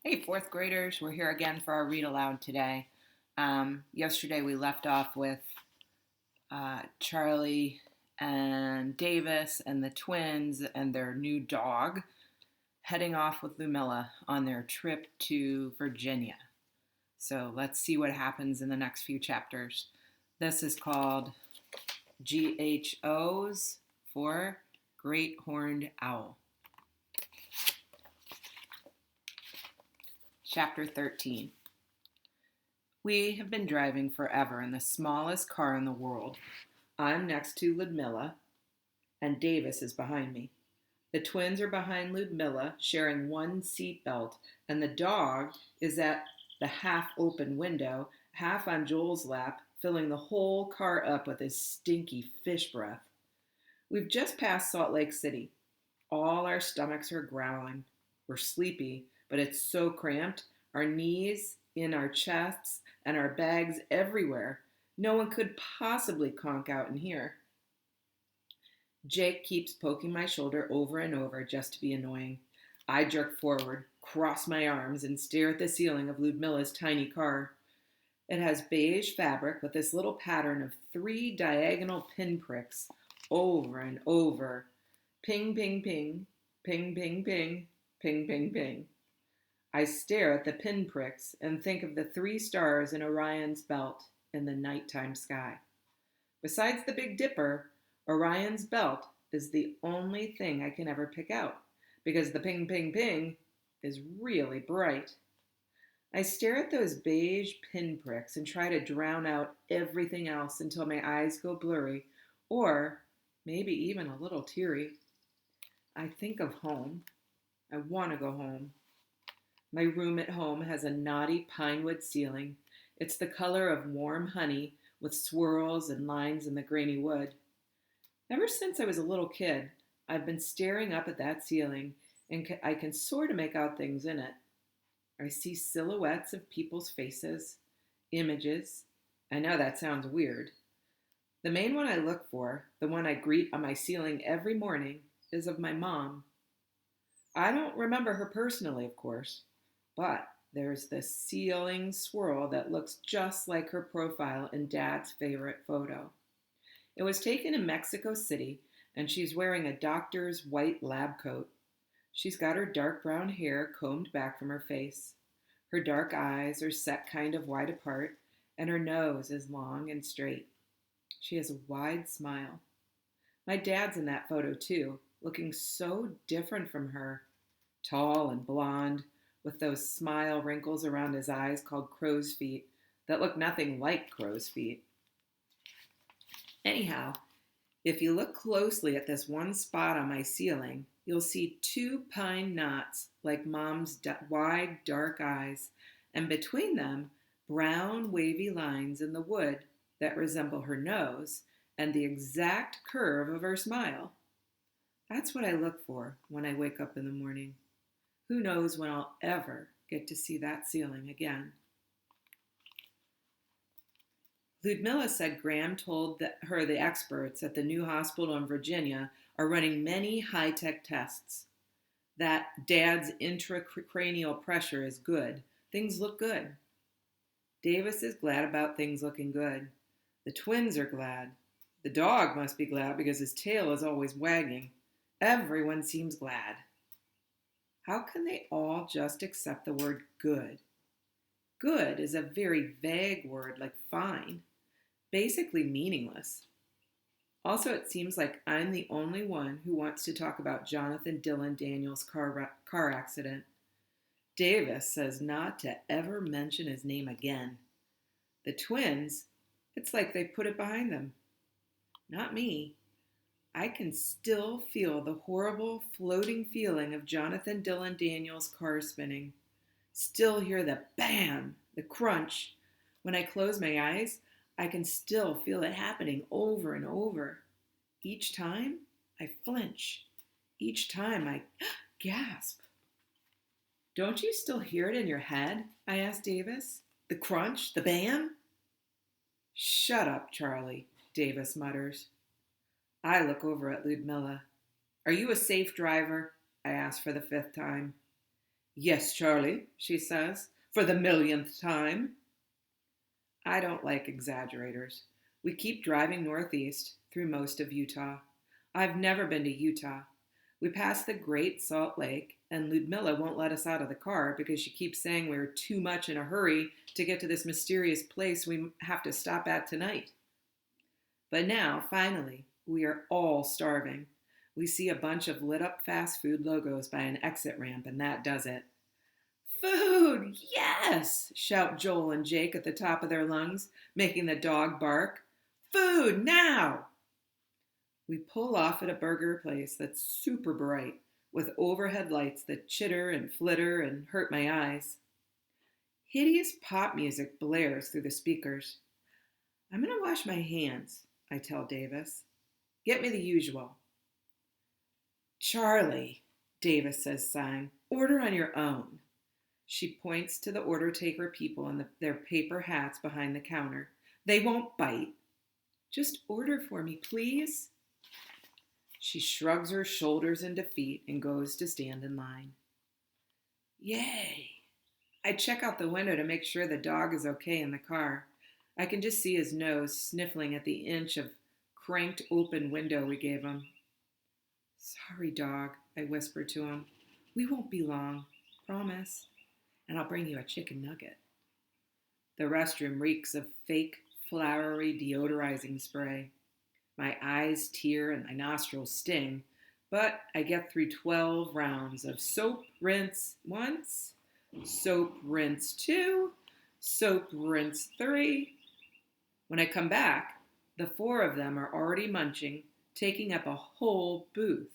Hey, fourth graders, we're here again for our read aloud today. Yesterday we left off with Charlie and Davis and the twins and their new dog heading off with Lumilla on their trip to Virginia. So let's see what happens in the next few chapters. This is called GHOs for Great Horned Owl. Chapter 13. We have been driving forever in the smallest car in the world. I'm next to Ludmilla, and Davis is behind me. The twins are behind Ludmilla, sharing one seat belt, and the dog is at the half-open window, half on Joel's lap, filling the whole car up with his stinky fish breath. We've just passed Salt Lake City. All our stomachs are growling. We're sleepy, but it's so cramped. Our knees in our chests and our bags everywhere. No one could possibly conk out in here. Jake keeps poking my shoulder over and over just to be annoying. I jerk forward, cross my arms, and stare at the ceiling of Ludmilla's tiny car. It has beige fabric with this little pattern of 3 diagonal pinpricks over and over. Ping, ping, ping, ping, ping, ping, ping, ping, ping. I stare at the pinpricks and think of the 3 stars in Orion's belt in the nighttime sky. Besides the Big Dipper, Orion's belt is the only thing I can ever pick out because the ping, ping, ping is really bright. I stare at those beige pinpricks and try to drown out everything else until my eyes go blurry or maybe even a little teary. I think of home. I want to go home. My room at home has a knotty pinewood ceiling. It's the color of warm honey with swirls and lines in the grainy wood. Ever since I was a little kid, I've been staring up at that ceiling and I can sort of make out things in it. I see silhouettes of people's faces, images. I know that sounds weird. The main one I look for, the one I greet on my ceiling every morning, is of my mom. I don't remember her personally, of course, but there's this ceiling swirl that looks just like her profile in Dad's favorite photo. It was taken in Mexico City, and she's wearing a doctor's white lab coat. She's got her dark brown hair combed back from her face. Her dark eyes are set kind of wide apart, and her nose is long and straight. She has a wide smile. My dad's in that photo too, looking so different from her. Tall and blonde, with those smile wrinkles around his eyes called crow's feet that look nothing like crow's feet. Anyhow, if you look closely at this one spot on my ceiling, you'll see 2 pine knots like Mom's wide, dark eyes, and between them, brown, wavy lines in the wood that resemble her nose and the exact curve of her smile. That's what I look for when I wake up in the morning. Who knows when I'll ever get to see that ceiling again. Ludmilla said Graham told her the experts at the new hospital in Virginia are running many high-tech tests. That Dad's intracranial pressure is good. Things look good. Davis is glad about things looking good. The twins are glad. The dog must be glad because his tail is always wagging. Everyone seems glad. How can they all just accept the word good? Good is a very vague word like fine, basically meaningless. Also, it seems like I'm the only one who wants to talk about Jonathan Dylan Daniels' car accident. Davis says not to ever mention his name again. The twins, it's like they put it behind them. Not me. I can still feel the horrible floating feeling of Jonathan Dylan Daniels' car spinning. Still hear the bam, the crunch. When I close my eyes, I can still feel it happening over and over. Each time, I flinch. Each time, I gasp. Don't you still hear it in your head? I asked Davis. The crunch, the bam? Shut up, Charlie, Davis mutters. I look over at Ludmilla. Are you a safe driver? I ask for the 5th time. Yes, Charlie, she says, for the millionth time. I don't like exaggerators. We keep driving northeast through most of Utah. I've never been to Utah. We pass the Great Salt Lake, and Ludmilla won't let us out of the car because she keeps saying we're too much in a hurry to get to this mysterious place we have to stop at tonight. But now, finally, we are all starving. We see a bunch of lit up fast food logos by an exit ramp, and that does it. Food! Yes! Shout Joel and Jake at the top of their lungs, making the dog bark. Food now! We pull off at a burger place that's super bright, with overhead lights that chitter and flitter and hurt my eyes. Hideous pop music blares through the speakers. I'm going to wash my hands, I tell Davis. Get me the usual. Charlie, Davis says, sighing, order on your own. She points to the order taker people in their paper hats behind the counter. They won't bite. Just order for me, please. She shrugs her shoulders in defeat and goes to stand in line. Yay! I check out the window to make sure the dog is okay in the car. I can just see his nose sniffling at the inch of cranked open window we gave him. Sorry, dog, I whisper to him. We won't be long, promise. And I'll bring you a chicken nugget. The restroom reeks of fake, flowery deodorizing spray. My eyes tear and my nostrils sting, but I get through 12 rounds of soap rinse once, soap rinse two, soap rinse three. When I come back, the four of them are already munching, taking up a whole booth.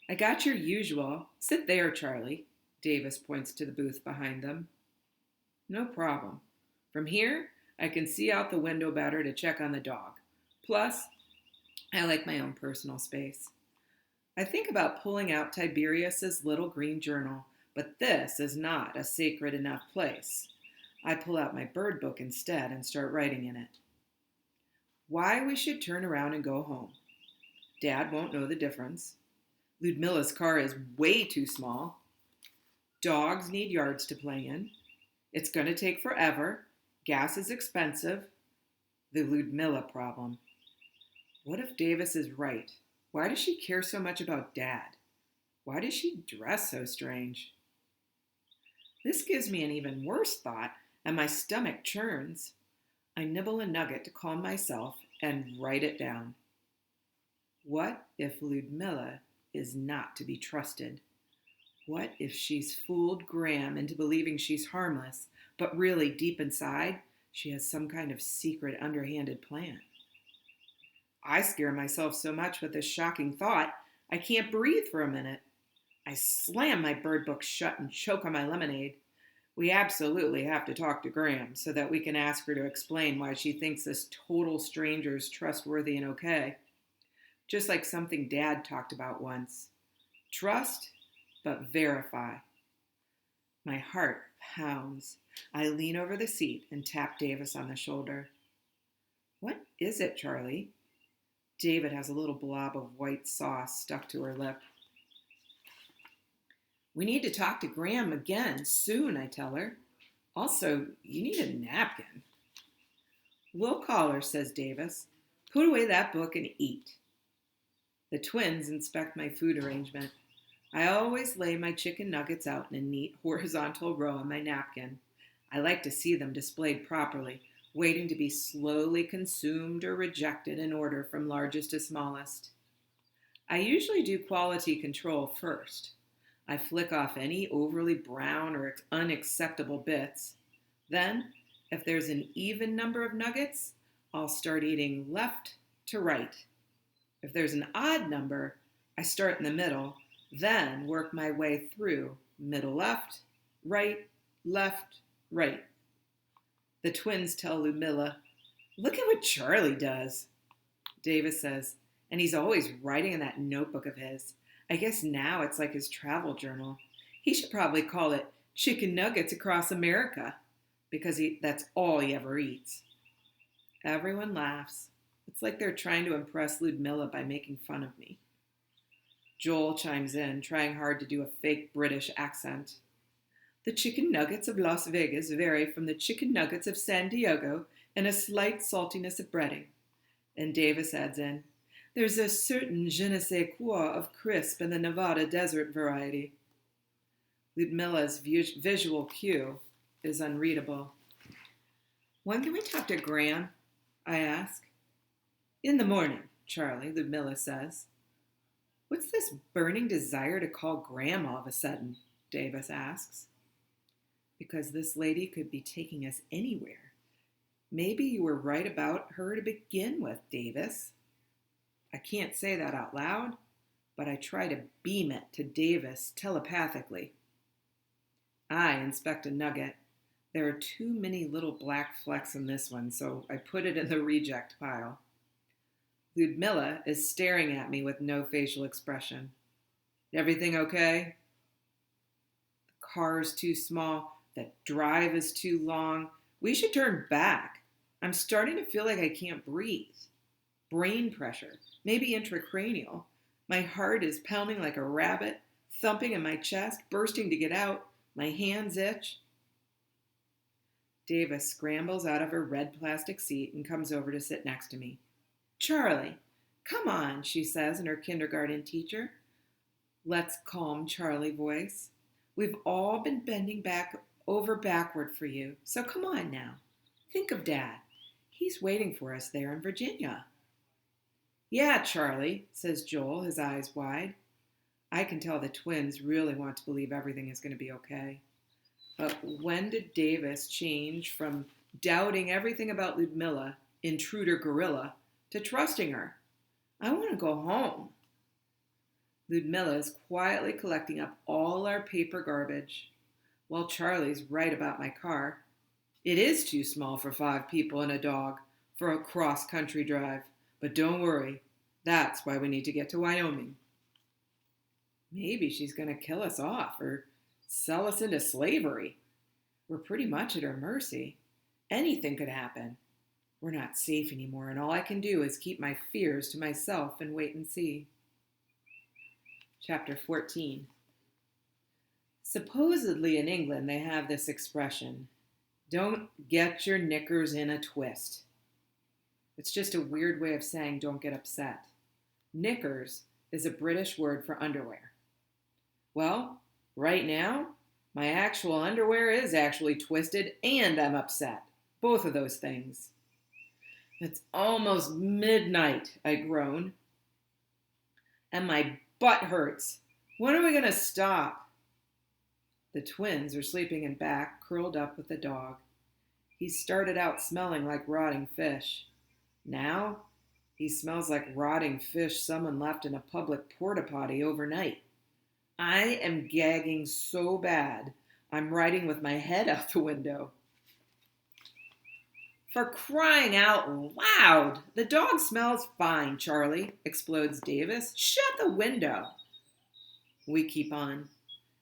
I got your usual. Sit there, Charlie. Davis points to the booth behind them. No problem. From here, I can see out the window better to check on the dog. Plus, I like my own personal space. I think about pulling out Tiberius's little green journal, but this is not a sacred enough place. I pull out my bird book instead and start writing in it. Why we should turn around and go home. Dad won't know the difference. Ludmilla's car is way too small. Dogs need yards to play in. It's going to take forever. Gas is expensive. The Ludmilla problem. What if Davis is right? Why does she care so much about Dad? Why does she dress so strange? This gives me an even worse thought, and my stomach churns. I nibble a nugget to calm myself and write it down. What if Ludmilla is not to be trusted? What if she's fooled Graham into believing she's harmless, but really deep inside, she has some kind of secret underhanded plan? I scare myself so much with this shocking thought, I can't breathe for a minute. I slam my bird book shut and choke on my lemonade. We absolutely have to talk to Graham so that we can ask her to explain why she thinks this total stranger is trustworthy and okay. Just like something Dad talked about once. Trust, but verify. My heart pounds. I lean over the seat and tap Davis on the shoulder. What is it, Charlie? David has a little blob of white sauce stuck to her lip. We need to talk to Graham again soon, I tell her. Also, you need a napkin. We'll call her, says Davis. Put away that book and eat. The twins inspect my food arrangement. I always lay my chicken nuggets out in a neat horizontal row on my napkin. I like to see them displayed properly, waiting to be slowly consumed or rejected in order from largest to smallest. I usually do quality control first. I flick off any overly brown or unacceptable bits. Then, if there's an even number of nuggets, I'll start eating left to right. If there's an odd number, I start in the middle, then work my way through middle left, right, right. The twins tell Ludmilla, look at what Charlie does. Davis says, and he's always writing in that notebook of his. I guess now it's like his travel journal. He should probably call it Chicken Nuggets Across America, because that's all he ever eats. Everyone laughs. It's like they're trying to impress Ludmilla by making fun of me. Joel chimes in, trying hard to do a fake British accent. The chicken nuggets of Las Vegas vary from the chicken nuggets of San Diego and a slight saltiness of breading. And Davis adds in, there's a certain je ne sais quoi of crisp in the Nevada desert variety. Ludmilla's visual cue is unreadable. When can we talk to Gran? I ask. In the morning, Charlie, Ludmilla says. What's this burning desire to call Gram all of a sudden? Davis asks. Because this lady could be taking us anywhere. Maybe you were right about her to begin with, Davis. I can't say that out loud, but I try to beam it to Davis telepathically. I inspect a nugget. There are too many little black flecks in this one, so I put it in the reject pile. Ludmilla is staring at me with no facial expression. Everything okay? The car's too small. The drive is too long. We should turn back. I'm starting to feel like I can't breathe. Brain pressure, maybe intracranial. My heart is pounding like a rabbit, thumping in my chest, bursting to get out. My hands itch. Davis scrambles out of her red plastic seat and comes over to sit next to me. Charlie, come on, she says in her kindergarten teacher. Let's calm Charlie voice. We've all been bending back over backward for you, so come on now. Think of Dad. He's waiting for us there in Virginia. Yeah, Charlie, says Joel, his eyes wide. I can tell the twins really want to believe everything is going to be okay. But when did Davis change from doubting everything about Ludmilla, intruder gorilla, to trusting her? I want to go home. Ludmilla is quietly collecting up all our paper garbage, while Charlie's right about my car. It is too small for 5 people and a dog for a cross-country drive, but don't worry, that's why we need to get to Wyoming. Maybe she's going to kill us off or sell us into slavery. We're pretty much at her mercy. Anything could happen. We're not safe anymore, and all I can do is keep my fears to myself and wait and see. Chapter 14. Supposedly in England they have this expression, don't get your knickers in a twist. It's just a weird way of saying don't get upset. Knickers is a British word for underwear. Well, right now, my actual underwear is actually twisted and I'm upset. Both of those things. It's almost midnight, I groan. And my butt hurts. When are we going to stop? The twins are sleeping in back, curled up with the dog. He started out smelling like rotting fish. Now, he smells like rotting fish someone left in a public porta potty overnight. I am gagging so bad, I'm riding with my head out the window. For crying out loud! The dog smells fine, Charlie, explodes Davis. Shut the window. We keep on.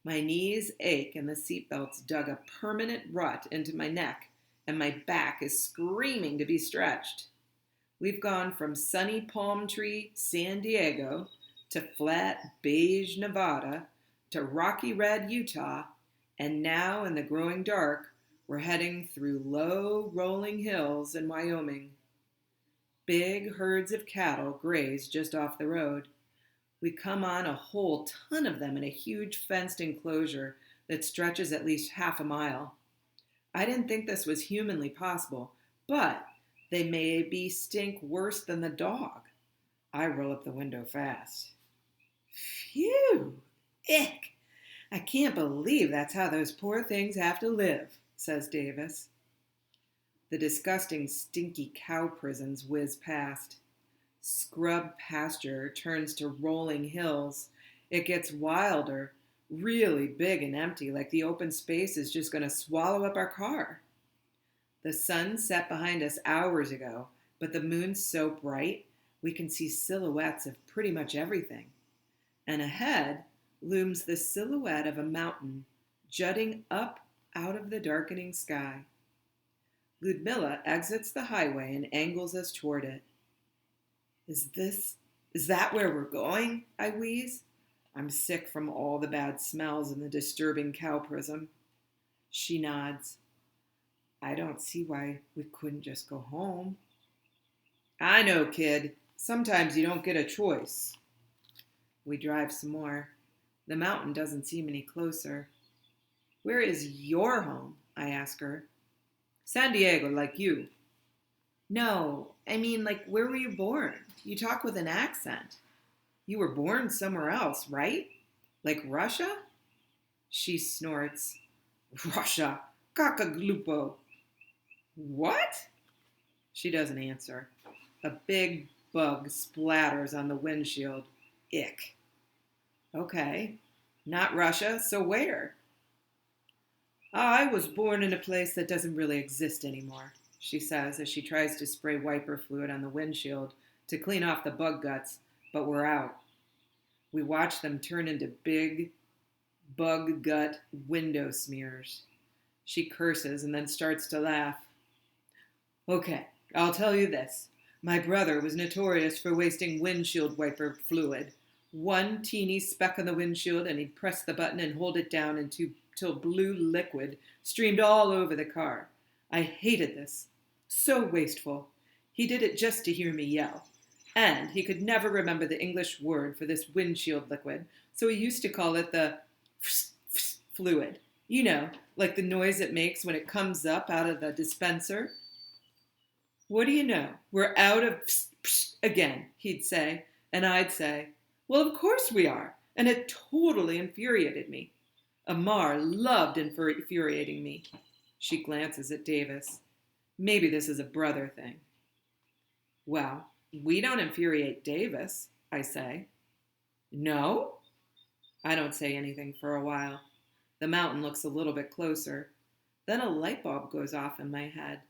My knees ache and the seatbelts dug a permanent rut into my neck, and my back is screaming to be stretched. We've gone from sunny palm tree San Diego to flat beige Nevada to rocky red Utah, and now in the growing dark, we're heading through low rolling hills in Wyoming. Big herds of cattle graze just off the road. We come on a whole ton of them in a huge fenced enclosure that stretches at least half a mile. I didn't think this was humanly possible, but they maybe stink worse than the dog. I roll up the window fast. Phew! Ick! I can't believe that's how those poor things have to live, says Davis. The disgusting, stinky cow prisons whiz past. Scrub pasture turns to rolling hills. It gets wilder, really big and empty, like the open space is just going to swallow up our car. The sun set behind us hours ago, but the moon's so bright we can see silhouettes of pretty much everything. And ahead looms the silhouette of a mountain jutting up out of the darkening sky. Ludmilla exits the highway and angles us toward it. Is that where we're going? I wheeze. I'm sick from all the bad smells and the disturbing cow prism. She nods. I don't see why we couldn't just go home. I know, kid. Sometimes you don't get a choice. We drive some more. The mountain doesn't seem any closer. Where is your home? I ask her. San Diego, like you. No, I mean, like, where were you born? You talk with an accent. You were born somewhere else, right? Like Russia? She snorts. Russia. Kakaglupo. What? She doesn't answer. A big bug splatters on the windshield. Ick. Okay. Not Russia, so where? I was born in a place that doesn't really exist anymore, she says as she tries to spray wiper fluid on the windshield to clean off the bug guts, but we're out. We watch them turn into big bug gut window smears. She curses and then starts to laugh. Okay, I'll tell you this. My brother was notorious for wasting windshield wiper fluid. One teeny speck on the windshield and he'd press the button and hold it down until blue liquid streamed all over the car. I hated this. So wasteful. He did it just to hear me yell. And he could never remember the English word for this windshield liquid, so he used to call it the fluid. You know, like the noise it makes when it comes up out of the dispenser. What do you know? We're out of again, he'd say. And I'd say, well, of course we are. And it totally infuriated me. Amar loved infuriating me. She glances at Davis. Maybe this is a brother thing. Well, we don't infuriate Davis, I say. No? I don't say anything for a while. The mountain looks a little bit closer. Then a light bulb goes off in my head.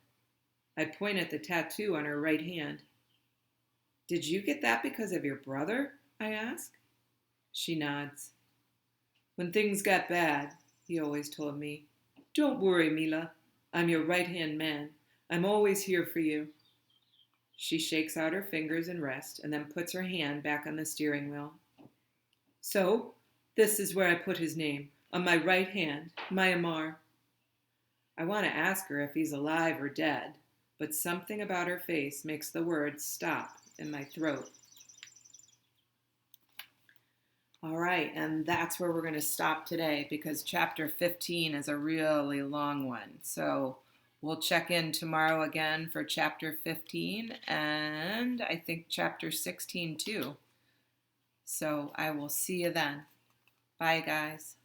I point at the tattoo on her right hand. Did you get that because of your brother? I ask. She nods. When things got bad, he always told me, don't worry, Mila. I'm your right-hand man. I'm always here for you. She shakes out her fingers in rest and then puts her hand back on the steering wheel. So, this is where I put his name, on my right hand, my Amar. I want to ask her if he's alive or dead, but something about her face makes the words stop in my throat. All right, and that's where we're going to stop today because chapter 15 is a really long one. So we'll check in tomorrow again for chapter 15 and I think chapter 16 too. So I will see you then. Bye, guys.